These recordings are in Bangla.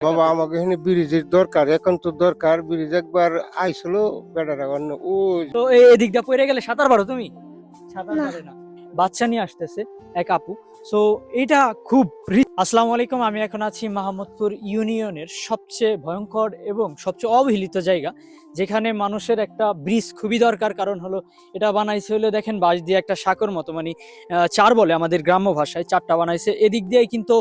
বাবা আমাকে এখানে ব্রিজের দরকার, এখন তো দরকার। ব্রিজ একবার আইছিল বেটারা অন্য ওই তো এদিক দিয়ে পড়ে গেলে সাঁতার পারো তুমি? সাঁতার পারে না, বাচ্চা নিয়ে আসতেছে এক আপু। সো এটা খুব আসসালামু আলাইকুম, আমি এখন আছি মাহমুদপুর ইউনিয়নের সবচেয়ে ভয়ঙ্কর এবং সবচেয়ে অবহেলিত জায়গা, যেখানে মানুষের একটা ব্রিজ খুবই দরকার। কারণ হলো এটা বানাইছে হলে দেখেন বাঁশ দিয়ে একটা সাঁকোর মতো, মানে চার বলে আমাদের গ্রাম্য ভাষায়, চারটা বানাইছে। এদিক দিয়ে কিন্তু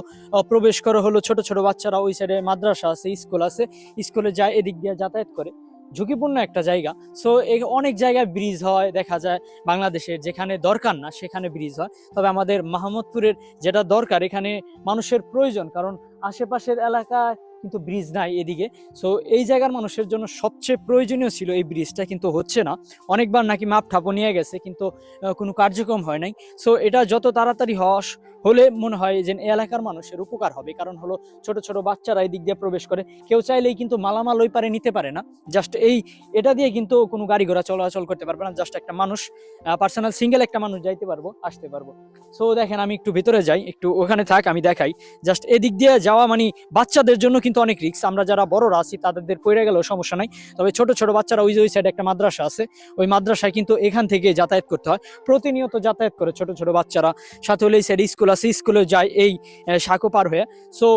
প্রবেশ করে হলো ছোট ছোট বাচ্চারা, ওই সাইডে মাদ্রাসা আছে, স্কুল আছে, স্কুলে যায়, এদিক দিয়ে যাতায়াত করে। ঝুঁকিপূর্ণ একটা জায়গা। সো অনেক জায়গায় ব্রিজ হয় দেখা যায় বাংলাদেশের, যেখানে দরকার না সেখানে ব্রিজ হয়। তবে আমাদের মাহমুদপুরের যেটা দরকার, এখানে মানুষের প্রয়োজন, কারণ আশেপাশের এলাকায় কিন্তু ব্রিজ নাই এদিকে। সো এই জায়গার মানুষের জন্য সবচেয়ে প্রয়োজনীয় ছিল এই ব্রিজটা, কিন্তু হচ্ছে না। অনেকবার নাকি মাপ ঠাপও নিয়ে গেছে, কিন্তু কোনো কার্যক্রম হয় নাই। সো এটা যত তাড়াতাড়ি হলে মনে হয় যে এই এলাকার মানুষের উপকার হবে। কারণ হলো ছোট ছোট বাচ্চারা এই দিক দিয়ে প্রবেশ করে, কেউ চাইলেই কিন্তু মালামাল ওই পারে নিতে পারে না। জাস্ট এটা দিয়ে কিন্তু কোনো গাড়ি ঘোড়া চলাচল করতে পারবে না। জাস্ট একটা মানুষ, পার্সোনাল সিঙ্গেল একটা মানুষ যাইতে পারবো, আসতে পারবো। সো দেখেন আমি একটু ভিতরে যাই, একটু ওখানে থাক, আমি দেখাই। জাস্ট এদিক দিয়ে যাওয়া মানে বাচ্চাদের জন্য কিন্তু অনেক রিস্ক। আমরা যারা বড়রা আছি তাদের পড়ে গেলেও সমস্যা নাই, তবে ছোট ছোট বাচ্চারা, ওই যে ওই সাইডে একটা মাদ্রাসা আছে, ওই মাদ্রাসায় কিন্তু এখান থেকে যাতায়াত করতে হয়, প্রতিনিয়ত যাতায়াত করে ছোট ছোট বাচ্চারা। সাথে হলে এই সাইডে স্কুল আছে, স্কুলে যায় এই সাঁকো পার হয়ে। সো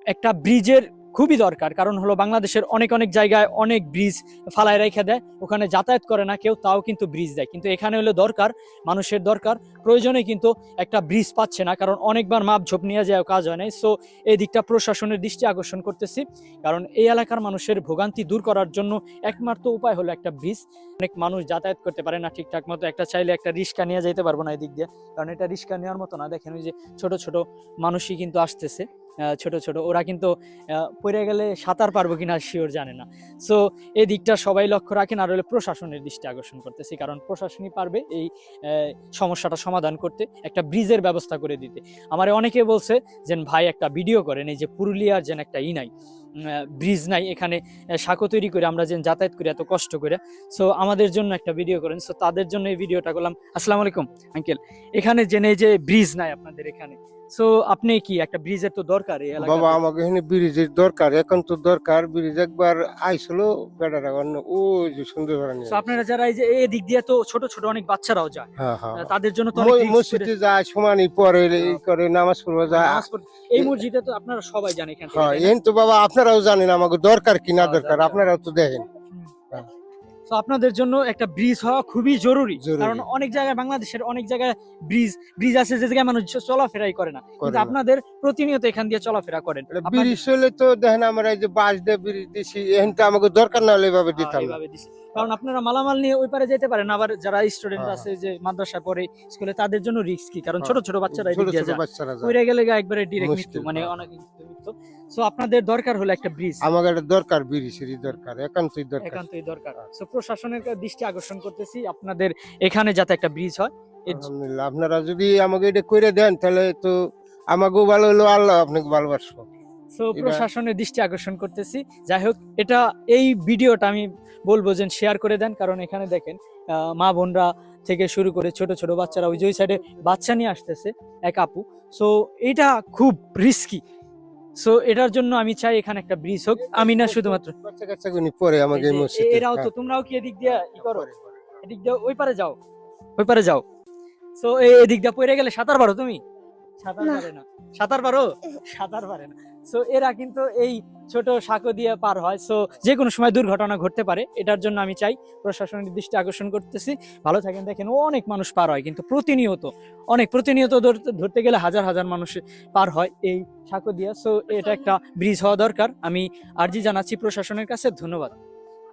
একটা ব্রিজের খুবই দরকার, কারণ হলো বাংলাদেশের অনেক অনেক জায়গায় অনেক ব্রিজ ফালায় রেখে দেয়, ওখানে যাতায়াত করে না কেউ, তাও কিন্তু ব্রিজ দেয়। কিন্তু এখানে হলো দরকার, মানুষের দরকার, প্রয়োজনে কিন্তু একটা ব্রিজ পাচ্ছে না, কারণ অনেকবার মাপ ঝোপ নিয়ে যায়, কাজ হয় নাই। সো এই দিকটা প্রশাসনের দৃষ্টি আকর্ষণ করতেছি, কারণ এই এলাকার মানুষের ভোগান্তি দূর করার জন্য একমাত্র উপায় হলো একটা ব্রিজ। অনেক মানুষ যাতায়াত করতে পারে না ঠিকঠাক মতো, একটা চাইলে একটা রিক্সা নিয়ে যেতে পারবো না এদিক দিয়ে, কারণ এটা রিক্সা নেওয়ার মতো না। দেখেন ওই যে ছোট ছোট মানুষই কিন্তু আসতেছে, ছোট ছোট, ওরা কিন্তু পড়ে গেলে সাঁতার পারবো কিনা শিওর জানে না। সো এই দিকটা সবাই লক্ষ্য রাখেন, আর হলে প্রশাসনের দৃষ্টি আকর্ষণ করতেছি, কারণ প্রশাসনই পারবে এই সমস্যাটা সমাধান করতে, একটা ব্রিজের ব্যবস্থা করে দিতে। আমার অনেকে বলছে যে ভাই একটা ভিডিও করেন, এই যে পুরুলিয়ার যেন একটা নাই, ব্রিজ নাই এখানে, সাঁকো তৈরি করে আমরা যেন যাতায়াত করি এত কষ্ট করে। সো আমাদের জন্য একটা ভিডিও করেন। সো তাদের জন্য এই ভিডিওটা করলাম। আসসালামু আলাইকুম আঙ্কেল, এখানে জেনে যে ব্রিজ নাই আপনাদের এখানে, সো আপনি কি একটা ব্রিজের তো দরকার এই বাবা এলাকাতে? আমাকে এখানে ব্রিজের দরকার, এখন তো দরকার। ব্রিজ একবার আইছিল বেটারা অন্য ওই যে সুন্দর সো আপনারা যারা এই যে এই দিক দিয়ে তো ছোট ছোট অনেক বাচ্চারাও যায়, হ্যাঁ হ্যাঁ তাদের জন্য তো অনেক রিস্ক করে। মসজিদে যায়, সমানই পরে এই করে, নামাজ পড়বে যায়। নামাজ পড়তে এই মসজিদে তো আপনারা সবাই জানেন এখান থেকে, হ্যাঁ তাই না? এখন তো বাবা আপনারাও জানেন আমাকে দরকার কি না দরকার, দরকার। আপনারাও তো দেখেন। হ্যাঁ, তো আপনাদের জন্য একটা ব্রিজ হওয়া খুবই জরুরি, কারণ জরুরি অনেক জায়গায় বাংলাদেশের অনেক জায়গায় ব্রিজ আছে যে জায়গায় মানুষ চলাফেরাই করে না, কিন্তু করে না। আপনাদের প্রতিনিয়ত এখান দিয়ে চলাফেরা করেন। ব্রিজ হলে তো দেখেন আমরা এই যে বাস দিয়ে ব্রিজ দিছি, এখন তো আমাকে দরকার না হলে এভাবে দিতাম না। এইভাবে দিছে, কারণ আপনারা মালামাল নিয়ে ওই পারে যেতে পারেন। আবার যারা স্টুডেন্ট হ্যাঁ আছে যে মাদ্রাসায় পড়ে, স্কুলে, তাদের জন্য রিস্কি, কারণ হ্যাঁ, ছোট ছোট বাচ্চারা ছোট এদিক দিয়ে ছোট যায়, বাচ্চারা যায়, পড়ে গেলে একবারে ডিরেক্ট মৃত্যু, মুশকিল। মানে হ্যাঁ, অনেক মৃত্যু। সো আপনাদের দরকার হলো একটা ব্রিজ, আমাকে একটা দরকার, ব্রিজেরই দরকার, একান্তই দরকার। একান্তই দরকার। সো প্রশাসনের দৃষ্টি আকর্ষণ করতেছি আপনাদের এখানে যাতে একটা ব্রিজ হয়। আলহামদুলিল্লাহ, আপনারা যদি আমাকে এটা করে দেন তাহলে তো আমাকেও ভালো হলো, আল্লাহ আপনাকে ভালোবাসবো। সো এটা প্রশাসনের দৃষ্টি আকর্ষণ করতেছি। যাই হোক, এটা এই ভিডিওটা আমি বলবো যে শেয়ার করে দেন, কারণ এখানে দেখেন মা বোনরা থেকে শুরু করে ছোট ছোট বাচ্চারা, ওই যে ওই সাইডে বাচ্চা নিয়ে আসতেছে এক আপু। সো এটা খুব রিস্কি। সো এটার জন্য আমি চাই এখানে একটা ব্রিজ হোক, আমি না শুধুমাত্র। বাচ্চা কাচ্চা গুনি পরে আমাকে এই মসজিদে। এরাও তো, হ্যাঁ, তোমরাও কি এদিক দিয়ে করো? পরে, পরে। এদিক দিয়ে ওই পারে যাও, ওই পারে যাও। সো এদিক দিয়ে পড়ে গেলে সাঁতার পারো তুমি? সাঁতার পারে না। সাঁতার পারো? সাঁতার পারে না। সো এরা কিন্তু এই ছোট সাঁকো দিয়ে পার হয়। সো যে কোনো সময় দুর্ঘটনা ঘটতে পারে, এটার জন্য আমি চাই প্রশাসনের দৃষ্টি আকর্ষণ করতেছি। ভালো থাকেন। দেখেন অনেক মানুষ পার হয়, কিন্তু প্রতিনিয়ত ধরতে গেলে হাজার হাজার মানুষ পার হয় এই সাঁকো দিয়ে। সো এটা একটা ব্রিজ হওয়া দরকার, আমি আর্জি জানাচ্ছি প্রশাসনের কাছে। ধন্যবাদ।